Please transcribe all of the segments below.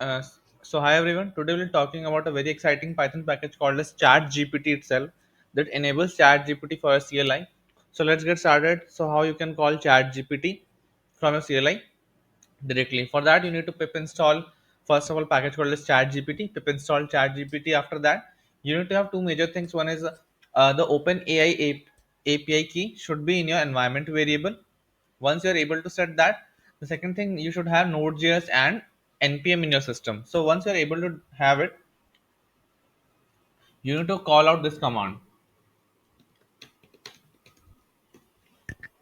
Uh, so hi everyone. Today we'll be talking about a very exciting Python package called as ChatGPT itself that enables ChatGPT for a CLI. So let's get started. So how you can call ChatGPT from a CLI directly? For that you need to pip install first of all package called as ChatGPT. Pip install ChatGPT. After that you need to have two major things. One is the OpenAI API key should be in your environment variable. Once you're able to set that, the second thing you should have Node.js and npm in your system. So once you're able to have it, you need to call out this command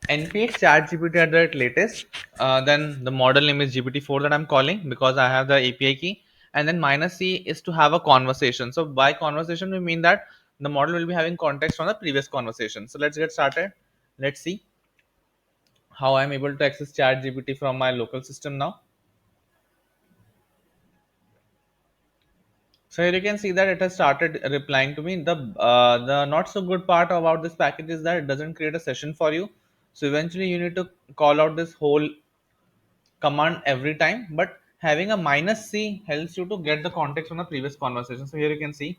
npx chatgpt at the latest. Then the model name is gpt-4 that I'm calling because I have the API key. And then minus c is to have a conversation. So by conversation we mean that the model will be having context from the previous conversation. So let's get started. Let's see how I'm able to access ChatGPT from my local system now. So here you can see that it has started replying to me. The not so good part about this package is that it doesn't create a session for you. So eventually you need to call out this whole command every time. But having a minus c helps you to get the context from the previous conversation. So here you can see.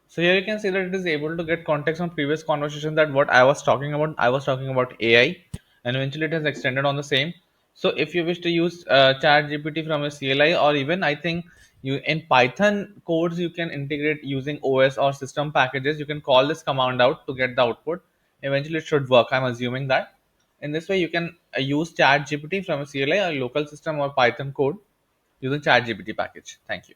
So here you can see that it is able to get context from previous conversation that what I was talking about. I was talking about AI, and eventually it has extended on the same. So if you wish to use Chat GPT from a CLI, or even I think you in Python codes you can integrate using OS or system packages. You can call this command out to get the output. Eventually it should work. I'm assuming that. In this way you can use Chat GPT from a CLI or local system or Python code using Chat GPT package. Thank you.